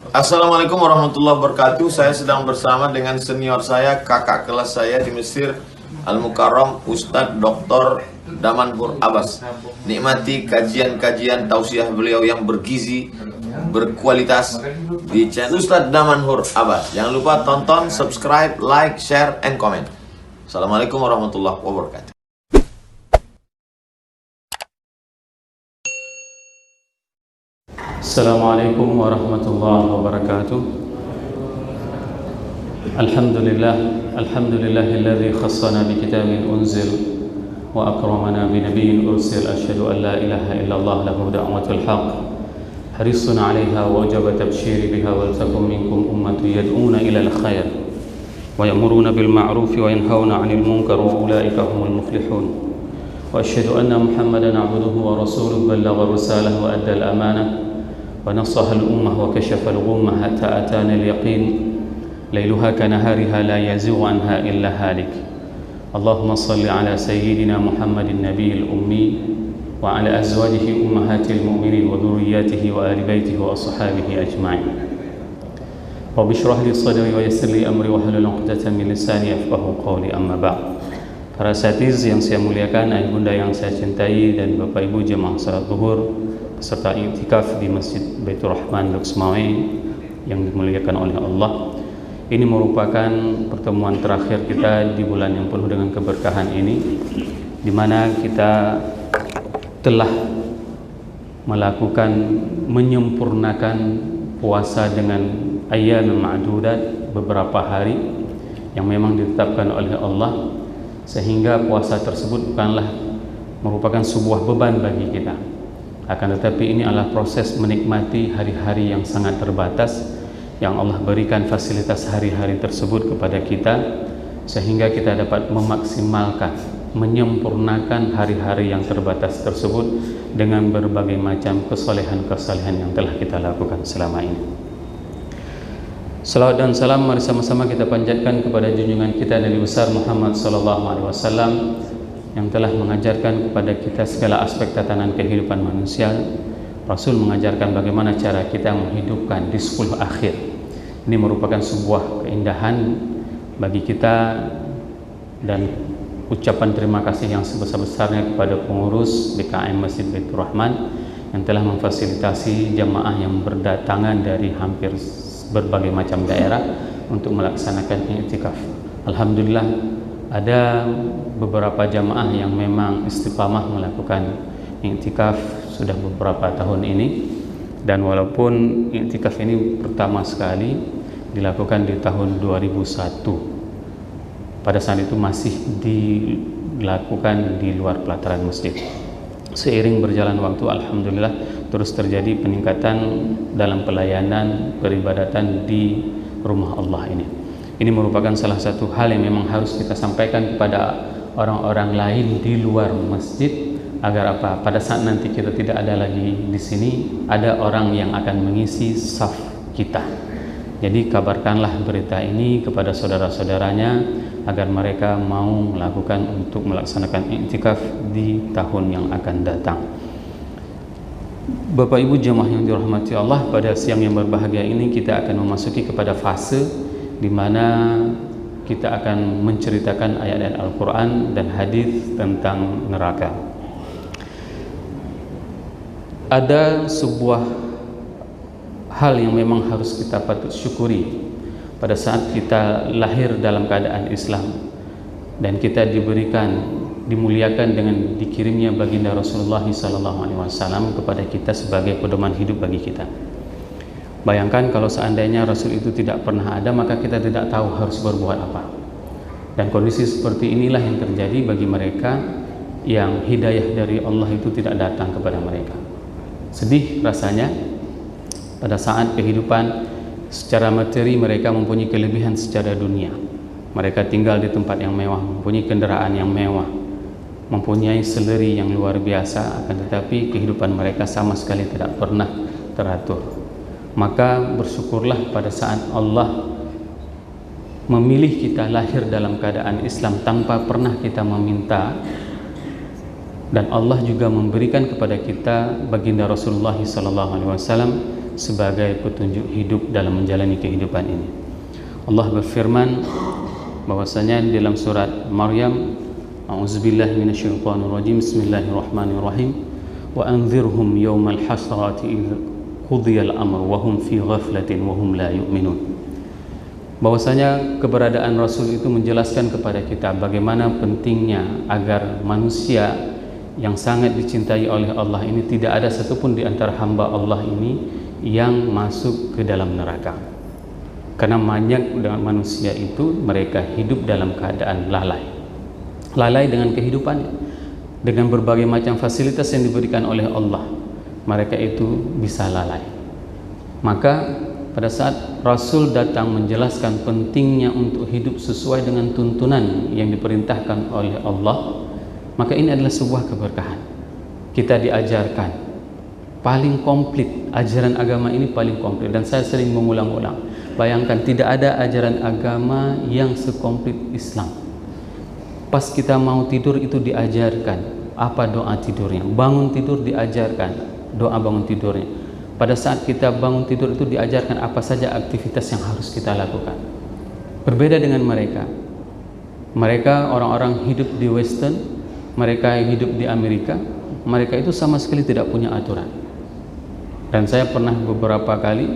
Assalamualaikum warahmatullahi wabarakatuh. Saya sedang bersama dengan senior saya, kakak kelas saya di Mesir, Al-Mukarram, Ustadz Dr. Damanhur Abbas. Nikmati kajian-kajian tausiah beliau yang bergizi, berkualitas di channel Ustadz Damanhur Abbas. Jangan lupa tonton, subscribe, like, share, and comment. Assalamualaikum warahmatullahi wabarakatuh. Assalamualaikum warahmatullahi wabarakatuh. Alhamdulillahilladzi khassana bi kitabin unzil wa akramana bi nabiyyin ursil. Asyhadu an la ilaha illallah lahu da'watul haqq harisun 'alaiha wa wajaba tabsyiri biha wal takum minkum ummatun yad'una ila al-khair wa ya'muruna bil ma'ruf wa yanhauna 'anil munkar wa ulaika humul muflihun. Wa asyhadu anna Muhammadan 'abduhu wa rasuluhu ballagha risalah wa adda al-amanah ونصح الأمة وكشف الغمة حتى أتانا اليقين ليلها كنهارها لا يزيغ عنها إلا هالك. اللهم صل على سيدنا محمد النبي الأمي وعلى أزواجه أمهات المؤمنين وذرياته وآل بيته وأصحابه أجمعين. رب اشرح لي صدري ويسر لي أمري واحلل عقدة من لساني يفقهوا قولي. أما بعد. Para satiz yang saya muliakan, ayah bunda yang saya cintai, dan bapak ibu jemaah salat zuhur serta iktikaf di Masjid Baitur Rahman Luxmawe yang dimuliakan oleh Allah. Ini merupakan pertemuan terakhir kita di bulan yang penuh dengan keberkahan ini, di mana kita telah menyempurnakan puasa dengan ayyam ma'dudat, beberapa hari yang memang ditetapkan oleh Allah, sehingga puasa tersebut bukanlah merupakan sebuah beban bagi kita. Akan tetapi ini adalah proses menikmati hari-hari yang sangat terbatas yang Allah berikan fasilitas hari-hari tersebut kepada kita, sehingga kita dapat memaksimalkan, menyempurnakan hari-hari yang terbatas tersebut dengan berbagai macam kesolehan-kesolehan yang telah kita lakukan selama ini. Salawat dan salam mari sama-sama kita panjatkan kepada junjungan kita Nabi besar Muhammad sallallahu alaihi wasallam yang telah mengajarkan kepada kita segala aspek tatanan kehidupan manusia. Rasul mengajarkan bagaimana cara kita menghidupkan di 10 akhir. Ini merupakan sebuah keindahan bagi kita, dan ucapan terima kasih yang sebesar-besarnya kepada pengurus BKM Masjid Baitur Rahman yang telah memfasilitasi jamaah yang berdatangan dari hampir berbagai macam daerah untuk melaksanakan i'tikaf. Alhamdulillah, ada beberapa jamaah yang memang istiqamah melakukan i'tikaf sudah beberapa tahun ini, dan walaupun i'tikaf ini pertama sekali dilakukan di tahun 2001, pada saat itu masih dilakukan di luar pelataran masjid. Seiring berjalan waktu, alhamdulillah terus terjadi peningkatan dalam pelayanan peribadatan di rumah Allah ini. Ini merupakan salah satu hal yang memang harus kita sampaikan kepada orang-orang lain di luar masjid, agar apa? Pada saat nanti kita tidak ada lagi di sini, ada orang yang akan mengisi saf kita. Jadi kabarkanlah berita ini kepada saudara-saudaranya agar mereka mau untuk melaksanakan i'tikaf di tahun yang akan datang. Bapak Ibu jemaah yang dirahmati Allah, pada siang yang berbahagia ini kita akan memasuki kepada fase di mana kita akan menceritakan ayat-ayat Al-Quran dan hadis tentang neraka. Ada sebuah hal yang memang harus kita patut syukuri pada saat kita lahir dalam keadaan Islam dan kita dimuliakan dengan dikirimnya baginda Rasulullah SAW kepada kita sebagai pedoman hidup bagi kita. Bayangkan kalau seandainya Rasul itu tidak pernah ada, maka kita tidak tahu harus berbuat apa. Dan kondisi seperti inilah yang terjadi bagi mereka yang hidayah dari Allah itu tidak datang kepada mereka. Sedih rasanya pada saat kehidupan secara materi mereka mempunyai kelebihan secara dunia. Mereka tinggal di tempat yang mewah, mempunyai kendaraan yang mewah, mempunyai seleri yang luar biasa, akan tetapi kehidupan mereka sama sekali tidak pernah teratur. Maka bersyukurlah pada saat Allah memilih kita lahir dalam keadaan Islam tanpa pernah kita meminta, dan Allah juga memberikan kepada kita baginda Rasulullah SAW sebagai petunjuk hidup dalam menjalani kehidupan ini. Allah berfirman bahwasanya dalam surat Maryam, a'udzubillahi minasyaitonirrajim, bismillahirrahmanirrahim, wa anzirhum yaumal hasrati idz qudiyal amr wa hum fi ghaflatin wa hum la yu'minun. Bahwasanya keberadaan Rasul itu menjelaskan kepada kita bagaimana pentingnya agar manusia yang sangat dicintai oleh Allah ini tidak ada satupun di antara hamba Allah ini yang masuk ke dalam neraka. Karena banyak dengan manusia itu mereka hidup dalam keadaan lalai dengan kehidupannya, dengan berbagai macam fasilitas yang diberikan oleh Allah, mereka itu bisa lalai. Maka pada saat Rasul datang menjelaskan pentingnya untuk hidup sesuai dengan tuntunan yang diperintahkan oleh Allah, maka ini adalah sebuah keberkahan. Kita diajarkan paling komplit, ajaran agama ini paling komplit, dan saya sering mengulang-ulang, bayangkan tidak ada ajaran agama yang sekomplit Islam. Pas kita mau tidur itu diajarkan apa doa tidurnya, bangun tidur diajarkan doa bangun tidurnya. Pada saat kita bangun tidur itu diajarkan apa saja aktivitas yang harus kita lakukan. Berbeda dengan mereka. Mereka orang-orang hidup di Western, mereka yang hidup di Amerika, mereka itu sama sekali tidak punya aturan. Dan saya pernah beberapa kali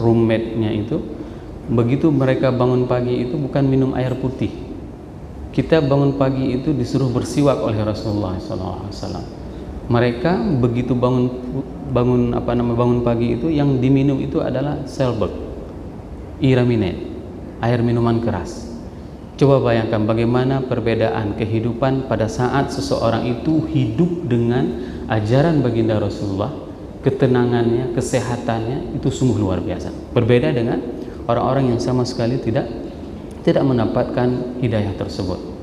roommate-nya itu, begitu mereka bangun pagi itu bukan minum air putih. Kita bangun pagi itu disuruh bersiwak oleh Rasulullah SAW. Mereka begitu bangun pagi itu yang diminum itu adalah Selbert, Iraminate, air minuman keras. Coba bayangkan bagaimana perbedaan kehidupan pada saat seseorang itu hidup dengan ajaran baginda Rasulullah, ketenangannya, kesehatannya itu sungguh luar biasa. Berbeda dengan orang-orang yang sama sekali tidak mendapatkan hidayah tersebut.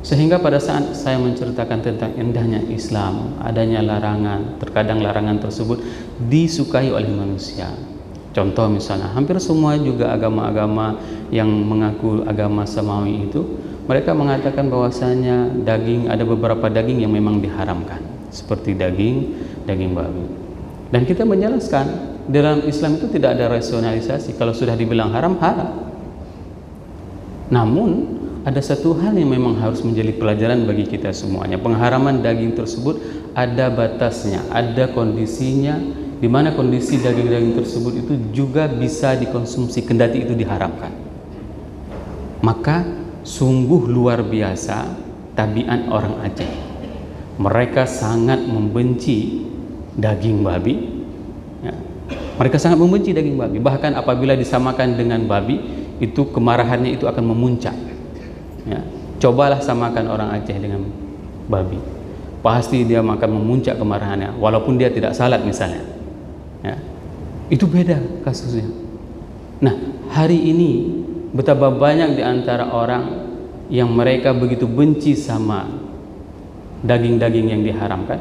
Sehingga pada saat saya menceritakan tentang indahnya Islam, adanya larangan, terkadang larangan tersebut disukai oleh manusia. Contoh misalnya, hampir semua juga agama-agama yang mengaku agama samawi itu, mereka mengatakan bahwasanya daging, ada beberapa daging yang memang diharamkan, seperti daging babi. Dan kita menjelaskan, dalam Islam itu tidak ada rasionalisasi, kalau sudah dibilang haram, haram. Namun ada satu hal yang memang harus menjadi pelajaran bagi kita semuanya. Pengharaman daging tersebut ada batasnya, ada kondisinya, di mana kondisi daging-daging tersebut itu juga bisa dikonsumsi kendati itu diharamkan. Maka sungguh luar biasa tabiat orang Aceh. Mereka sangat membenci daging babi. Ya. Mereka sangat membenci daging babi. Bahkan apabila disamakan dengan babi, itu kemarahannya itu akan memuncak. Ya, cobalah samakan orang Aceh dengan babi, pasti dia akan memuncak kemarahannya, walaupun dia tidak salat misalnya. Ya, itu beda kasusnya. Nah, hari ini betapa banyak di antara orang yang mereka begitu benci sama daging-daging yang diharamkan,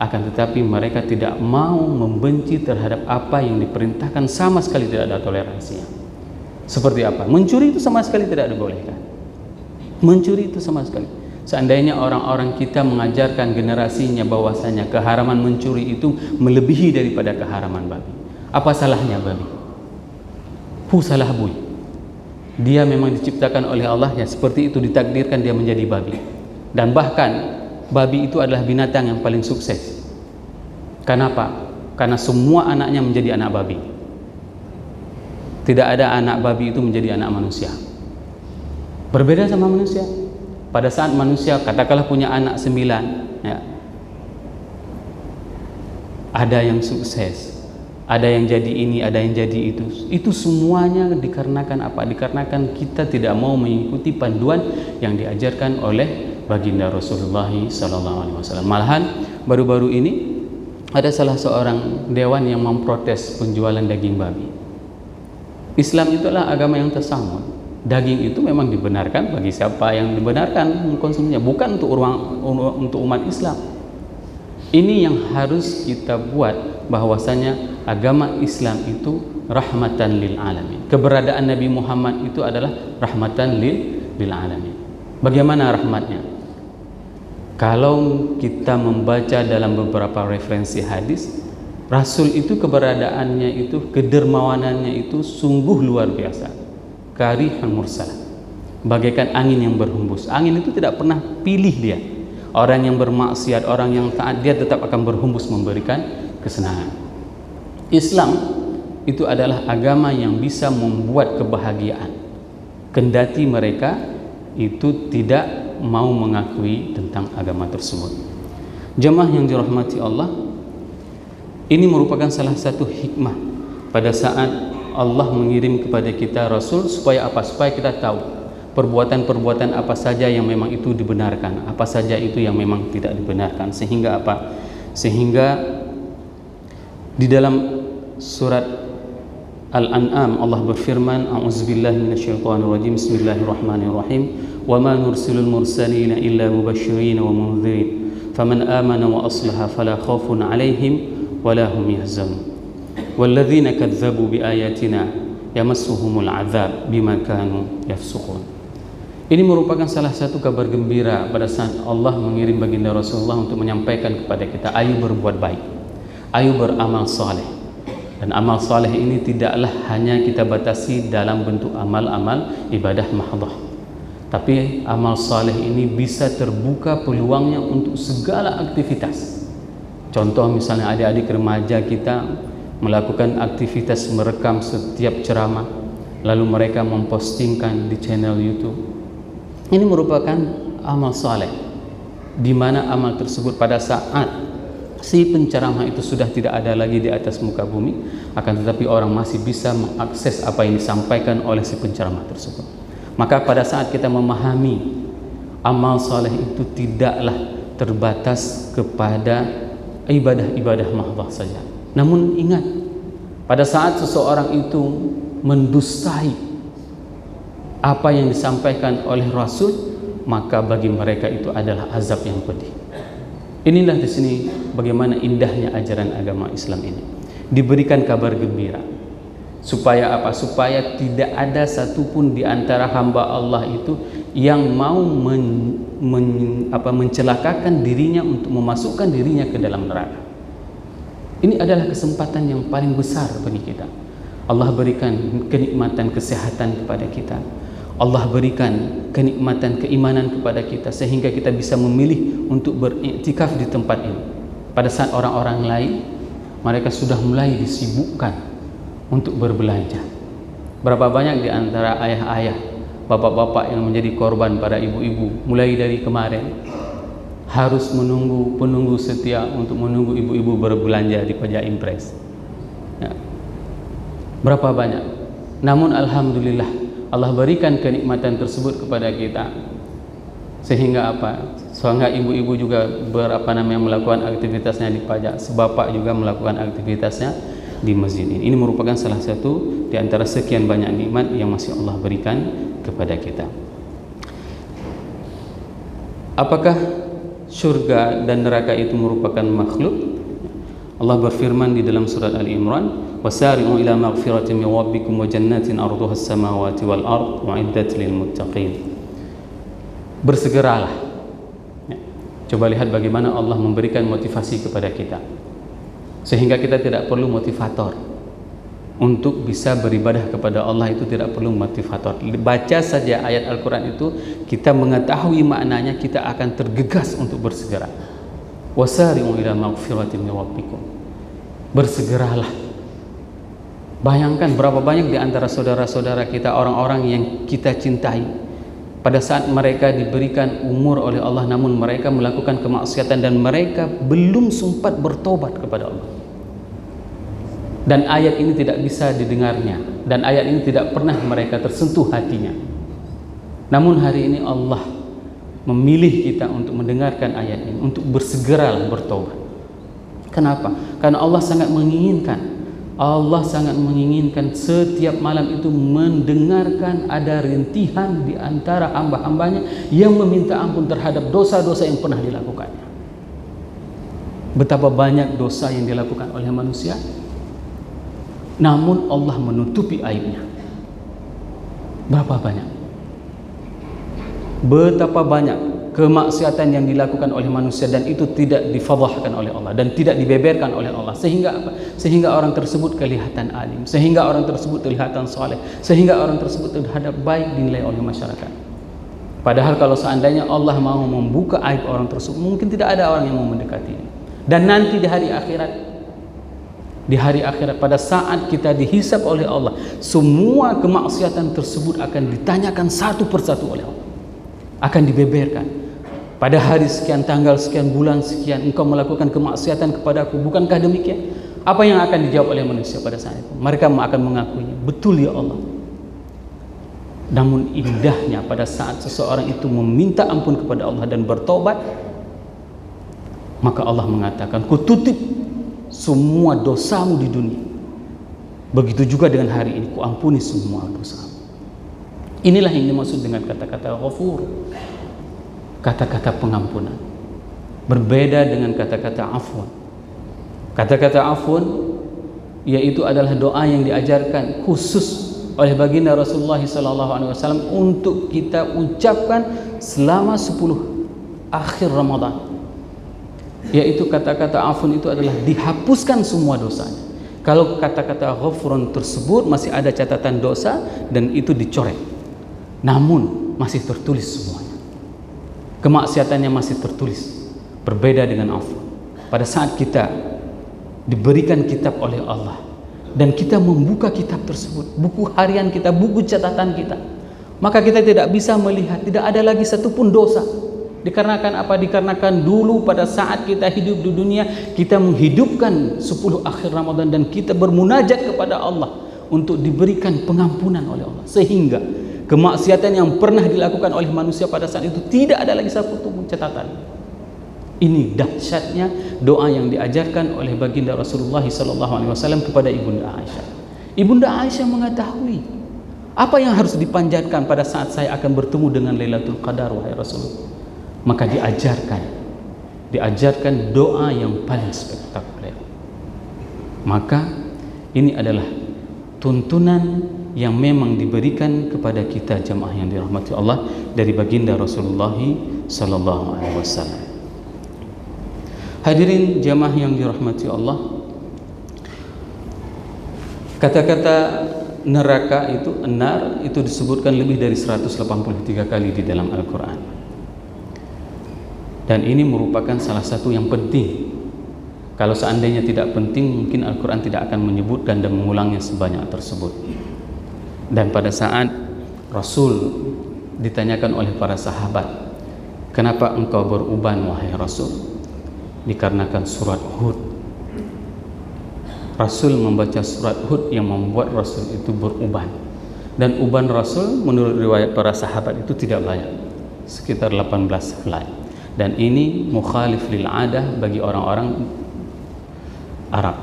akan tetapi mereka tidak mau membenci terhadap apa yang diperintahkan, sama sekali tidak ada toleransinya. Seperti apa? Mencuri itu sama sekali tidak dibolehkan. Mencuri itu sama sekali. Seandainya orang-orang kita mengajarkan generasinya bahwasanya keharaman mencuri itu melebihi daripada keharaman babi. Apa salahnya babi? Salah bui. Dia memang diciptakan oleh Allah, ya seperti itu ditakdirkan dia menjadi babi. Dan bahkan babi itu adalah binatang yang paling sukses. Kenapa? Karena semua anaknya menjadi anak babi. Tidak ada anak babi itu menjadi anak manusia. Berbeda sama manusia. Pada saat manusia katakanlah punya anak 9, ya, ada yang sukses, ada yang jadi ini, ada yang jadi itu. Itu semuanya dikarenakan apa? Dikarenakan kita tidak mau mengikuti panduan yang diajarkan oleh baginda Rasulullah SAW. Malahan baru-baru ini ada salah seorang dewan yang memprotes penjualan daging babi. Islam itu adalah agama yang tersamun. Daging itu memang dibenarkan bagi siapa yang dibenarkan mengkonsumsinya, bukan untuk umat Islam. Ini yang harus kita buat, bahwasanya agama Islam itu rahmatan lil alamin. Keberadaan Nabi Muhammad itu adalah rahmatan lil alamin. Bagaimana rahmatnya? Kalau kita membaca dalam beberapa referensi hadis, Rasul itu keberadaannya itu, kedermawanannya itu sungguh luar biasa. Karihun mursal, bagaikan angin yang berhembus. Angin itu tidak pernah pilih dia. Orang yang bermaksiat, orang yang taat, dia tetap akan berhembus memberikan kesenangan. Islam itu adalah agama yang bisa membuat kebahagiaan, kendati mereka itu tidak mau mengakui tentang agama tersebut. Jemaah yang dirahmati Allah, ini merupakan salah satu hikmah pada saat Allah mengirim kepada kita Rasul, supaya apa? Supaya kita tahu perbuatan-perbuatan apa saja yang memang itu dibenarkan, apa saja itu yang memang tidak dibenarkan. Sehingga apa? Sehingga di dalam surat Al-An'am Allah berfirman, a'udzubillahi minasyaitonirrajim, bismillahirrahmanirrahim, wa ma nursilul mursalina illa mubasysyirin wa mundzirin faman amana wa aslaha fala khaufun 'alaihim wa la hum yahzanun walladzina kadzdzabu biayatina yamassuhumul 'adzab bima kanu yafsukun. Ini merupakan salah satu kabar gembira pada saat Allah mengirim baginda Rasulullah untuk menyampaikan kepada kita, ayo berbuat baik, ayo beramal saleh. Dan amal saleh ini tidaklah hanya kita batasi dalam bentuk amal-amal ibadah mahdhah, tapi amal saleh ini bisa terbuka peluangnya untuk segala aktivitas. Contoh misalnya adik-adik remaja kita melakukan aktivitas merekam setiap ceramah, lalu mereka mempostingkan di channel YouTube. Ini merupakan amal saleh, di mana amal tersebut pada saat si penceramah itu sudah tidak ada lagi di atas muka bumi, akan tetapi orang masih bisa mengakses apa yang disampaikan oleh si penceramah tersebut. Maka pada saat kita memahami amal saleh itu tidaklah terbatas kepada ibadah-ibadah mahdhah saja. Namun ingat, pada saat seseorang itu mendustai apa yang disampaikan oleh Rasul, maka bagi mereka itu adalah azab yang pedih. Inilah di sini bagaimana indahnya ajaran agama Islam ini. Diberikan kabar gembira. Supaya apa? Supaya tidak ada satupun di antara hamba Allah itu yang mau mencelakakan dirinya untuk memasukkan dirinya ke dalam neraka. Ini adalah kesempatan yang paling besar bagi kita. Allah berikan kenikmatan kesehatan kepada kita. Allah berikan kenikmatan keimanan kepada kita sehingga kita bisa memilih untuk beriktikaf di tempat ini. Pada saat orang-orang lain mereka sudah mulai disibukkan untuk berbelanja. Berapa banyak di antara ayah-ayah, bapak-bapak yang menjadi korban pada ibu-ibu mulai dari kemarin harus menunggu penunggu setia untuk menunggu ibu-ibu berbelanja di pajak impres. Ya. Berapa banyak? Namun alhamdulillah Allah berikan kenikmatan tersebut kepada kita, sehingga apa? Sehingga ibu-ibu juga melakukan aktivitasnya di pajak, sebapak juga melakukan aktivitasnya di masjid ini. Ini merupakan salah satu di antara sekian banyak nikmat yang masih Allah berikan kepada kita. Apakah surga dan neraka itu merupakan makhluk? Allah berfirman di dalam surat Al-Imran, wasari'u ila maghfiratin min rabbikum wa jannatin arduha as-samawati wal ard u'iddat lil muttaqin. Bersegeralah. Ya. Coba lihat bagaimana Allah memberikan motivasi kepada kita, sehingga kita tidak perlu motivator untuk bisa beribadah kepada Allah. Itu tidak perlu motivator. Baca saja ayat Al-Quran itu, kita mengetahui maknanya, kita akan tergegas untuk bersegera. Wasari'u ila maghfiratin min rabbikum. Bersegeralah. Bayangkan berapa banyak di antara saudara-saudara kita, orang-orang yang kita cintai, pada saat mereka diberikan umur oleh Allah namun mereka melakukan kemaksiatan dan mereka belum sempat bertobat kepada Allah. Dan ayat ini tidak bisa didengarnya, dan ayat ini tidak pernah mereka tersentuh hatinya. Namun hari ini Allah memilih kita untuk mendengarkan ayat ini, untuk bersegeralah bertobat. Kenapa? Karena Allah sangat menginginkan setiap malam itu mendengarkan ada rintihan di antara hamba-hambanya yang meminta ampun terhadap dosa-dosa yang pernah dilakukannya. Betapa banyak dosa yang dilakukan oleh manusia, namun Allah menutupi aibnya. Berapa banyak? Betapa banyak kemaksiatan yang dilakukan oleh manusia, dan itu tidak difadhahkan oleh Allah dan tidak dibeberkan oleh Allah, sehingga apa? Sehingga orang tersebut kelihatan alim, sehingga orang tersebut kelihatan soleh, sehingga orang tersebut terhadap baik dinilai oleh masyarakat. Padahal kalau seandainya Allah mau membuka aib orang tersebut, mungkin tidak ada orang yang mau mendekatinya. Dan nanti di hari akhirat pada saat kita dihisab oleh Allah, semua kemaksiatan tersebut akan ditanyakan satu persatu oleh Allah, akan dibeberkan. Pada hari sekian, tanggal sekian, bulan sekian, engkau melakukan kemaksiatan kepadaku, bukankah demikian? Apa yang akan dijawab oleh manusia pada saat itu? Mereka akan mengakuinya, betul ya Allah. Namun indahnya pada saat seseorang itu meminta ampun kepada Allah dan bertobat, maka Allah mengatakan, kututip semua dosamu di dunia. Begitu juga dengan hari ini, ku ampuni semua dosamu. Inilah yang dimaksud dengan kata-kata ghafur, kata-kata pengampunan. Berbeda dengan kata-kata afwan. Kata-kata afwan yaitu adalah doa yang diajarkan khusus oleh baginda Rasulullah SAW untuk kita ucapkan selama 10 akhir Ramadan. Yaitu kata-kata afwan itu adalah dihapuskan semua dosanya. Kalau kata-kata ghafurun tersebut masih ada catatan dosa dan itu dicoret, namun masih tertulis semuanya, kemaksiatannya masih tertulis. Berbeda dengan afwan. Pada saat kita diberikan kitab oleh Allah dan kita membuka kitab tersebut, buku harian kita, buku catatan kita, maka kita tidak bisa melihat, tidak ada lagi satupun dosa. Dikarenakan apa? Dikarenakan dulu pada saat kita hidup di dunia, kita menghidupkan 10 akhir Ramadan dan kita bermunajat kepada Allah untuk diberikan pengampunan oleh Allah, sehingga kemaksiatan yang pernah dilakukan oleh manusia pada saat itu tidak ada lagi satupun catatan. Ini dahsyatnya doa yang diajarkan oleh baginda Rasulullah SAW kepada Ibunda Aisyah. Ibunda Aisyah mengetahui apa yang harus dipanjatkan pada saat saya akan bertemu dengan Lailatul Qadar, wahai Rasulullah. Maka diajarkan doa yang paling spektakuler. Maka ini adalah tuntunan yang memang diberikan kepada kita jamaah yang dirahmati Allah dari baginda Rasulullah SAW. Hadirin jamaah yang dirahmati Allah, kata-kata neraka itu, an-nar, itu disebutkan lebih dari 183 kali di dalam Al-Quran. Dan ini merupakan salah satu yang penting. Kalau seandainya tidak penting, mungkin Al-Quran tidak akan menyebutkan dan mengulangnya sebanyak tersebut. Dan pada saat Rasul ditanyakan oleh para sahabat, kenapa engkau beruban wahai Rasul? Dikarenakan surat Hud. Rasul membaca surat Hud yang membuat Rasul itu beruban. Dan uban Rasul menurut riwayat para sahabat itu tidak banyak, sekitar 18 helai. Dan ini mukhalif lil adah bagi orang-orang Arab.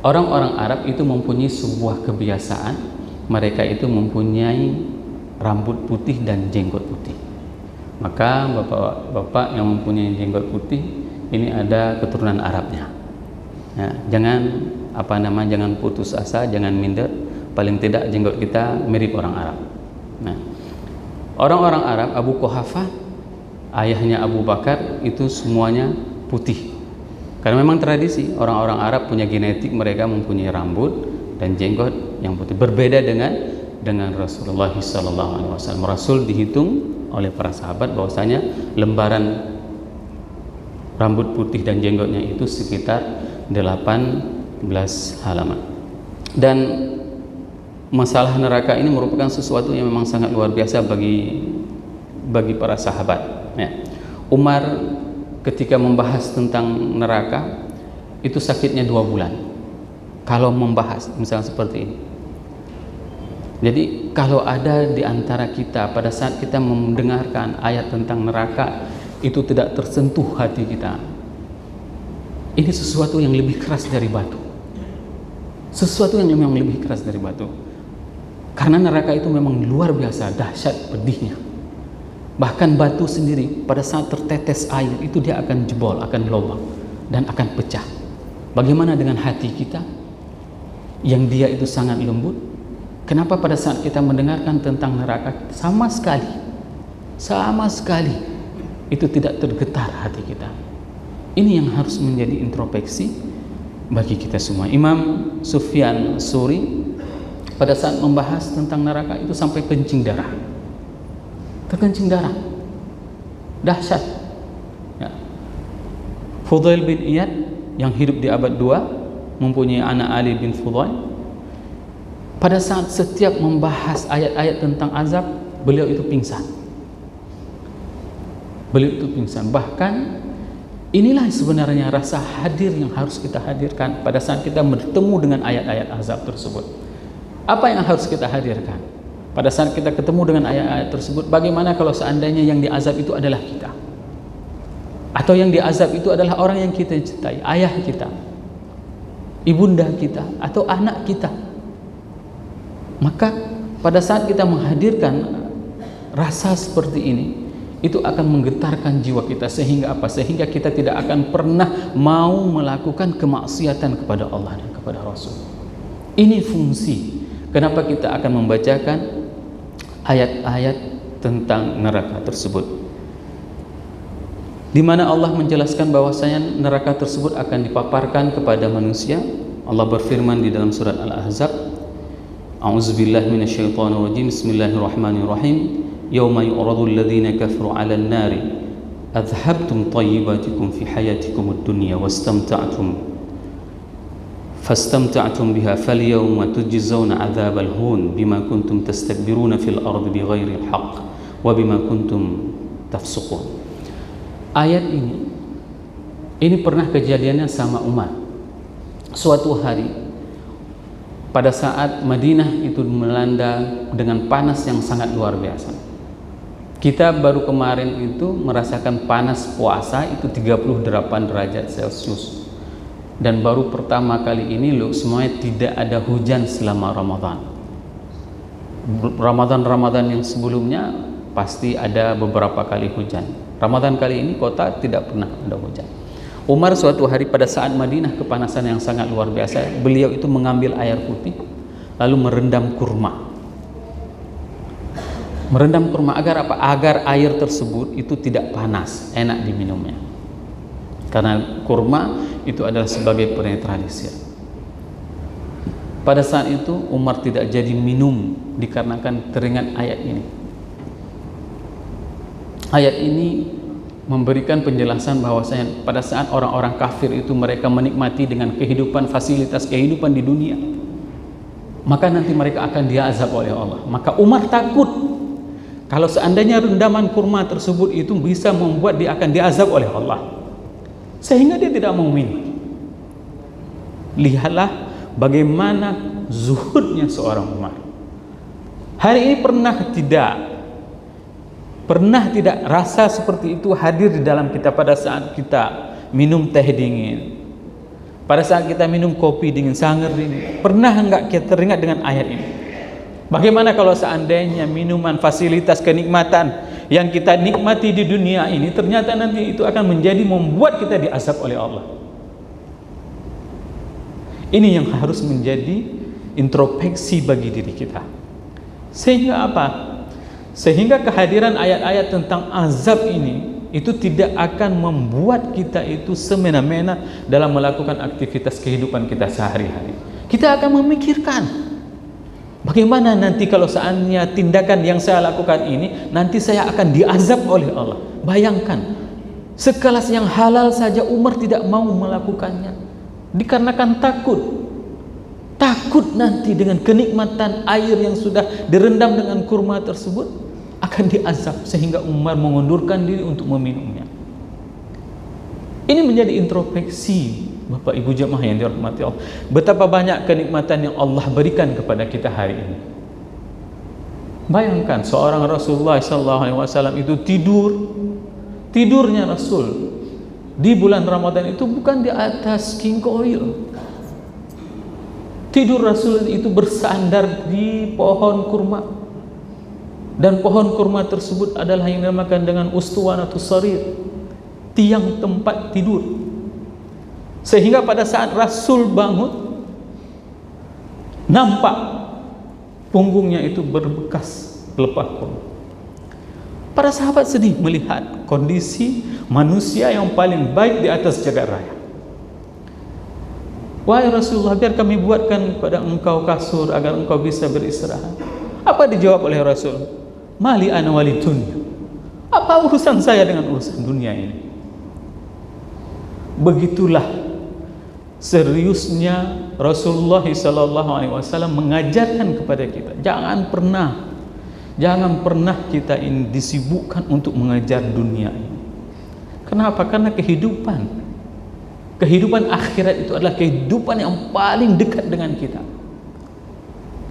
Orang-orang Arab itu mempunyai sebuah kebiasaan, mereka itu mempunyai rambut putih dan jenggot putih. Maka bapak-bapak yang mempunyai jenggot putih ini ada keturunan Arabnya. Ya, jangan jangan putus asa, jangan minder. Paling tidak jenggot kita mirip orang Arab. Nah, orang-orang Arab, Abu Quhafah, ayahnya Abu Bakar, itu semuanya putih. Karena memang tradisi orang-orang Arab punya genetik, mereka mempunyai rambut dan jenggot yang putih. Berbeda dengan Rasulullah SAW. Rasul dihitung oleh para sahabat bahwasanya lembaran rambut putih dan jenggotnya itu sekitar 18 halaman. Dan masalah neraka ini merupakan sesuatu yang memang sangat luar biasa bagi para sahabat. Ya. Umar ketika membahas tentang neraka itu sakitnya 2 bulan kalau membahas misalnya seperti ini. Jadi kalau ada di antara kita pada saat kita mendengarkan ayat tentang neraka itu tidak tersentuh hati kita, ini sesuatu yang lebih keras dari batu, sesuatu yang memang lebih keras dari batu, karena neraka itu memang luar biasa dahsyat pedihnya. Bahkan batu sendiri pada saat tertetes air itu dia akan jebol, akan lubang dan akan pecah. Bagaimana dengan hati kita yang dia itu sangat lembut? Kenapa pada saat kita mendengarkan tentang neraka sama sekali itu tidak tergetar hati kita. Ini yang harus menjadi introspeksi bagi kita semua. Imam Sufyan Tsuri pada saat membahas tentang neraka itu sampai kencing darah, terkencing darah, dahsyat. Ya. Fudail bin Iyad yang hidup di abad 2 mempunyai anak Ali bin Fudail. Pada saat setiap membahas ayat-ayat tentang azab, beliau itu pingsan. Beliau itu pingsan. Bahkan inilah sebenarnya rasa hadir yang harus kita hadirkan pada saat kita bertemu dengan ayat-ayat azab tersebut. Apa yang harus kita hadirkan? Pada saat kita ketemu dengan ayat-ayat tersebut, bagaimana kalau seandainya yang diazab itu adalah kita? Atau yang diazab itu adalah orang yang kita cintai, ayah kita, ibunda kita, atau anak kita. Maka pada saat kita menghadirkan rasa seperti ini, itu akan menggetarkan jiwa kita sehingga apa? Sehingga kita tidak akan pernah mau melakukan kemaksiatan kepada Allah dan kepada Rasul. Ini fungsi kenapa kita akan membacakan ayat-ayat tentang neraka tersebut, di mana Allah menjelaskan bahwasanya neraka tersebut akan dipaparkan kepada manusia. Allah berfirman di dalam surat Al-Ahzab, A'udzubillahi minasyaitonirrajim, Bismillahirrahmanirrahim, Yauma yu'radul ladzina kafaru 'alan nari adhabtum thayyibatikum fi hayatikum ad-dunya fastamta'tum biha falyawma tujzauna 'adzabal hun bima kuntum tastakbiruna fil ardi bighairil haqq wa bima kuntum tafsuqun. Ayat ini pernah kejadiannya sama Umar. Suatu hari pada saat Madinah itu melanda dengan panas yang sangat luar biasa. Kita baru kemarin itu merasakan panas puasa itu 38 derajat Celcius. Dan baru pertama kali ini loh semuanya tidak ada hujan selama Ramadan. Ramadan yang sebelumnya pasti ada beberapa kali hujan. Ramadan kali ini kota tidak pernah ada hujan. Umar suatu hari pada saat Madinah kepanasan yang sangat luar biasa, beliau itu mengambil air putih lalu merendam kurma. Merendam kurma agar apa? Agar air tersebut itu tidak panas, enak diminumnya. Karena kurma itu adalah sebagai penetralisir. Pada saat itu Umar tidak jadi minum dikarenakan teringat ayat ini. Ayat ini memberikan penjelasan bahwasanya pada saat orang-orang kafir itu mereka menikmati dengan kehidupan, fasilitas kehidupan di dunia, maka nanti mereka akan diazab oleh Allah. Maka Umar takut kalau seandainya rendaman kurma tersebut itu bisa membuat dia akan diazab oleh Allah, sehingga dia tidak mau minum. Lihatlah bagaimana zuhudnya seorang Umar. Hari ini pernah tidak rasa seperti itu hadir di dalam kita pada saat kita minum teh dingin, pada saat kita minum kopi dingin, sangar dingin. Pernah enggak kita teringat dengan ayat ini? Bagaimana kalau seandainya minuman, fasilitas, kenikmatan yang kita nikmati di dunia ini ternyata nanti itu akan menjadi membuat kita diazab oleh Allah. Ini yang harus menjadi introspeksi bagi diri kita. Sehingga apa? Sehingga kehadiran ayat-ayat tentang azab ini itu tidak akan membuat kita itu semena-mena dalam melakukan aktivitas kehidupan kita sehari-hari. Kita akan memikirkan bagaimana nanti kalau seandainya tindakan yang saya lakukan ini nanti saya akan diazab oleh Allah. Bayangkan, sekelas yang halal saja Umar tidak mau melakukannya dikarenakan takut nanti dengan kenikmatan air yang sudah direndam dengan kurma tersebut akan diazab, sehingga Umar mengundurkan diri untuk meminumnya. Ini menjadi introspeksi Bapak Ibu jemaah yang dirahmati Allah. Betapa banyak kenikmatan yang Allah berikan kepada kita hari ini. Bayangkan seorang Rasulullah SAW itu tidurnya Rasul di bulan Ramadan itu bukan di atas king oil. Tidur Rasul itu bersandar di pohon kurma, dan pohon kurma tersebut adalah yang dinamakan dengan ustuwanatus sarir, tiang tempat tidur. Sehingga pada saat Rasul bangun, nampak punggungnya itu berbekas pelepah kurma. Para sahabat sedih melihat kondisi manusia yang paling baik di atas jagat raya. Wahai Rasulullah, biar kami buatkan kepada engkau kasur agar engkau bisa beristirahat. Apa dijawab oleh Rasul? Mali ana walid dunya. Apa urusan saya dengan urusan dunia ini? Begitulah seriusnya Rasulullah SAW mengajarkan kepada kita, jangan pernah kita ini disibukkan untuk mengejar dunia ini. Kenapa? Karena kehidupan akhirat itu adalah kehidupan yang paling dekat dengan kita.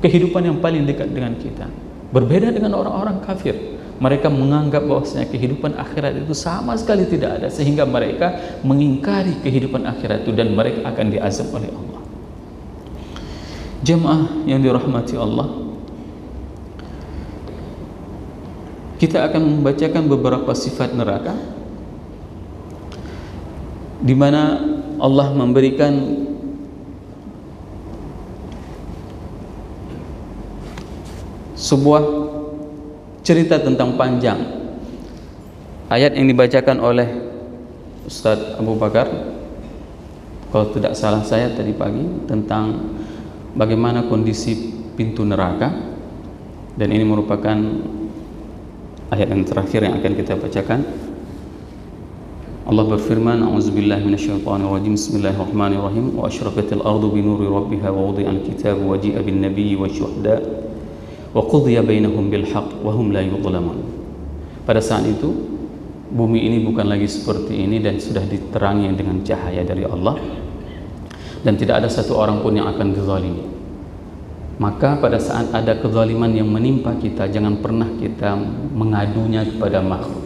Kehidupan yang paling dekat dengan kita. Berbeda dengan orang-orang kafir. Mereka menganggap bahwasanya kehidupan akhirat itu sama sekali tidak ada, sehingga mereka mengingkari kehidupan akhirat itu dan mereka akan diazab oleh Allah. Jemaah yang dirahmati Allah, kita akan membacakan beberapa sifat neraka di mana Allah memberikan sebuah cerita tentang panjang. Ayat yang dibacakan oleh Ustaz Abu Bakar, kalau tidak salah saya tadi pagi, tentang bagaimana kondisi pintu neraka, dan ini merupakan ayat yang terakhir yang akan kita bacakan. Allah berfirman, a'udzubillahi minasyaitonirrajim, bismillahirrahmanirrahim, wa asyraqatil ardu binuri rabbiha wa wudi'al kitabu wa ji'a bin nabiyyi wasyuhada wa qudiya bainahum bil haqq wa hum la yudhlamun. Pada saat itu bumi ini bukan lagi seperti ini dan sudah diterangi dengan cahaya dari Allah, dan tidak ada satu orang pun yang akan dizalimi. Maka pada saat ada kezaliman yang menimpa kita, jangan pernah kita mengadunya kepada makhluk.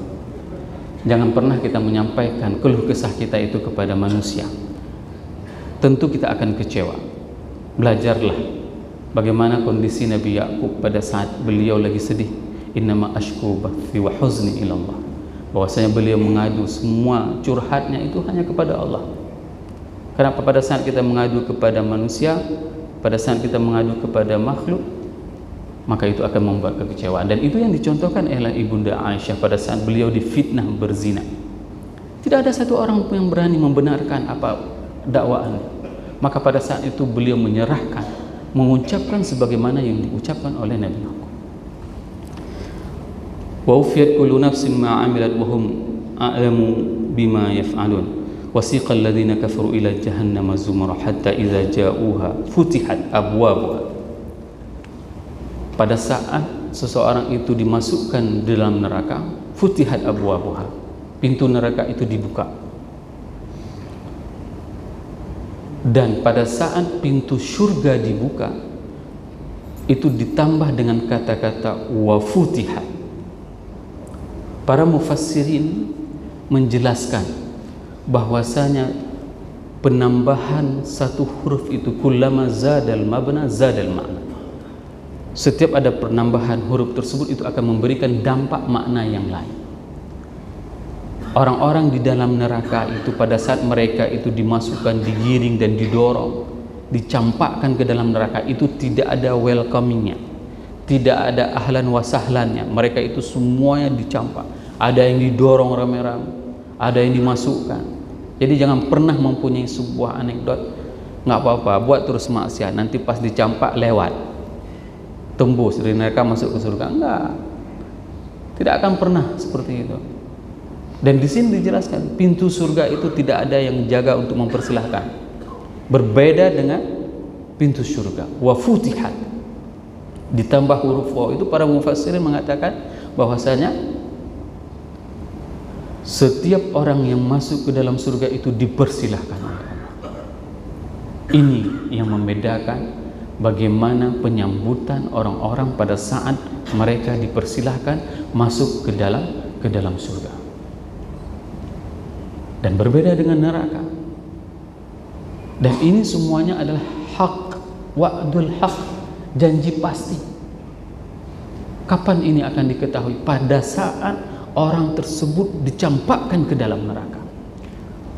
Jangan pernah kita menyampaikan keluh kesah kita itu kepada manusia. Tentu kita akan kecewa. Belajarlah bagaimana kondisi Nabi Yakub pada saat beliau lagi sedih. Innama ashku bathi wa huzni ila Allah. Bahwasanya beliau mengadu semua curhatnya itu hanya kepada Allah. Kenapa pada saat kita mengadu kepada manusia, pada saat kita mengadu kepada makhluk, maka itu akan membuat kekecewaan. Dan itu yang dicontohkan oleh Ibunda Aisyah pada saat beliau difitnah berzina. Tidak ada satu orang pun yang berani membenarkan apa dakwaan. Maka pada saat itu beliau menyerahkan, mengucapkan sebagaimana yang diucapkan oleh Nabi Yakub. Wa ufiyat kullu nafsin ma 'amilat wa hum a'lamu bima yaf'alun. Wasiqa alladhina kafaru ila jahannama zumara hatta idza ja'uha futihat abwabuha. Pada saat seseorang itu dimasukkan dalam neraka, futihat abwabuha, pintu neraka itu dibuka. Dan pada saat pintu surga dibuka, itu ditambah dengan kata-kata wa futihat. Para mufassirin menjelaskan bahwasanya penambahan satu huruf itu kullama zadal mabna zadal makna. Setiap ada penambahan huruf tersebut itu akan memberikan dampak makna yang lain. Orang-orang di dalam neraka itu pada saat mereka itu dimasukkan, digiring dan didorong, dicampakkan ke dalam neraka, itu tidak ada welcomingnya, tidak ada ahlan wa sahlannya. Mereka itu semuanya dicampak. Ada yang didorong rame-rame, ada yang dimasukkan. Jadi jangan pernah mempunyai sebuah anekdot, nggak apa-apa, buat terus maksiat, nanti pas dicampak lewat, tembus dari neraka masuk ke surga. Enggak, tidak akan pernah seperti itu. Dan di sini dijelaskan pintu surga itu tidak ada yang jaga untuk mempersilahkan. Berbeda dengan pintu surga. Wa futihat. Ditambah huruf waw itu para mufassirin mengatakan bahwasanya setiap orang yang masuk ke dalam surga itu dipersilahkan. Ini yang membedakan bagaimana penyambutan orang-orang pada saat mereka dipersilahkan masuk ke dalam surga. Dan berbeda dengan neraka. Dan ini semuanya adalah hak, wa'dul haq, janji pasti. Kapan ini akan diketahui? Pada saat orang tersebut dicampakkan ke dalam neraka.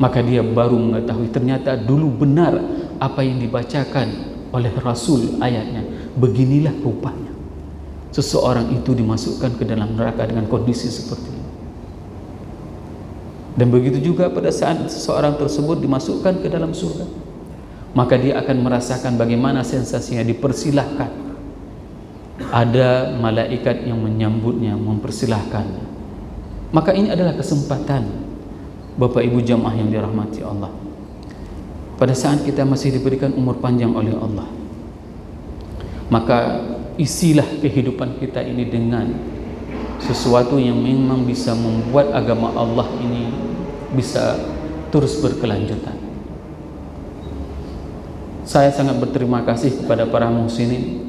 Maka dia baru mengetahui ternyata dulu benar apa yang dibacakan oleh Rasul ayatnya. Beginilah rupanya. seseorang itu dimasukkan ke dalam neraka dengan kondisi seperti ini. Dan begitu juga pada saat seseorang tersebut dimasukkan ke dalam surga, maka dia akan merasakan bagaimana sensasinya dipersilahkan. Ada malaikat yang menyambutnya, mempersilahkannya. Maka ini adalah kesempatan Bapak Ibu jamaah yang dirahmati Allah. Pada saat kita masih diberikan umur panjang oleh Allah, maka isilah kehidupan kita ini dengan sesuatu yang memang bisa membuat agama Allah ini bisa terus berkelanjutan. Saya sangat berterima kasih kepada para muhsinin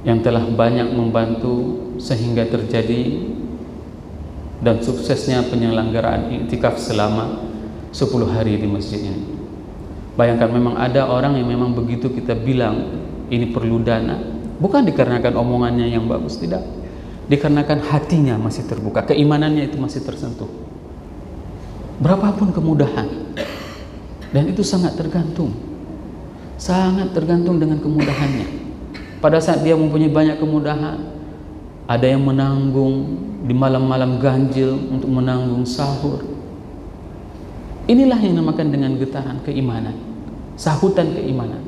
yang telah banyak membantu sehingga terjadi dan suksesnya penyelenggaraan iktikaf selama 10 hari di masjid ini. Bayangkan, memang ada orang yang memang begitu kita bilang ini perlu dana, bukan dikarenakan omongannya yang bagus, tidak, dikarenakan hatinya masih terbuka, keimanannya itu masih tersentuh. Berapapun kemudahan, dan itu sangat tergantung dengan kemudahannya. Pada saat dia mempunyai banyak kemudahan, ada yang menanggung di malam-malam ganjil untuk menanggung sahur. Inilah yang dinamakan dengan getaran keimanan, sahutan keimanan.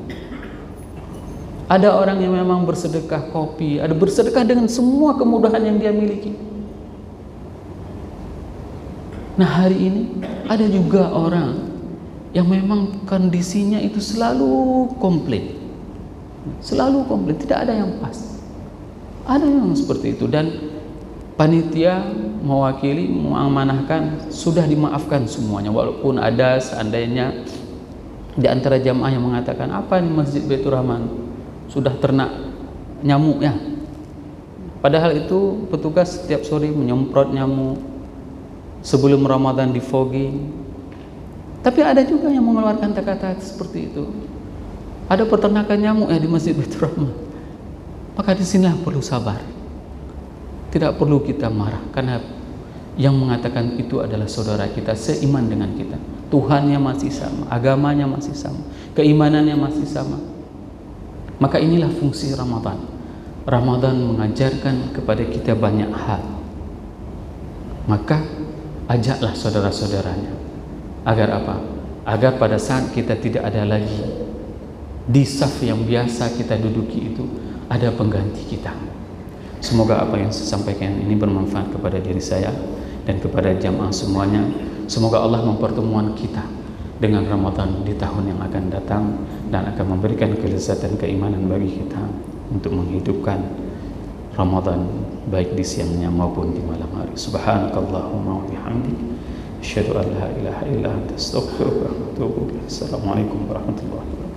Ada orang yang memang bersedekah kopi, ada bersedekah dengan semua kemudahan yang dia miliki. Nah, hari ini ada juga orang yang memang kondisinya itu selalu komplit, tidak ada yang pas. Ada yang seperti itu, dan panitia mewakili, mengamanahkan, sudah dimaafkan semuanya. Walaupun ada seandainya di antara jamaah yang mengatakan, apa ini Masjid Baitur Rahman sudah ternak nyamuk ya. Padahal itu petugas setiap sore menyemprot nyamuk, sebelum Ramadan di fogging. Tapi ada juga yang mengeluarkan kata-kata seperti itu. Ada peternakan nyamuk ya di Masjid Baitur Rahman. Maka disinilah perlu sabar. Tidak perlu kita marah, karena yang mengatakan itu adalah saudara kita, seiman dengan kita. Tuhannya masih sama, agamanya masih sama, keimanannya masih sama. Maka inilah fungsi Ramadan. Ramadan mengajarkan kepada kita banyak hal. Maka ajaklah saudara-saudaranya. Agar apa? Agar pada saat kita tidak ada lagi di saf yang biasa kita duduki itu, ada pengganti kita. Semoga apa yang saya sampaikan ini bermanfaat kepada diri saya dan kepada jamaah semuanya. Semoga Allah mempertemukan kita dengan Ramadan di tahun yang akan datang, dan akan memberikan kelezatan keimanan bagi kita untuk menghidupkan Ramadan baik di siangnya maupun di malam hari. Subhanakallahumma wa bihamdik, asyhadu an la ilaha illa anta, astaghfiruka wa atubu ilaik. Assalamualaikum warahmatullahi wabarakatuh.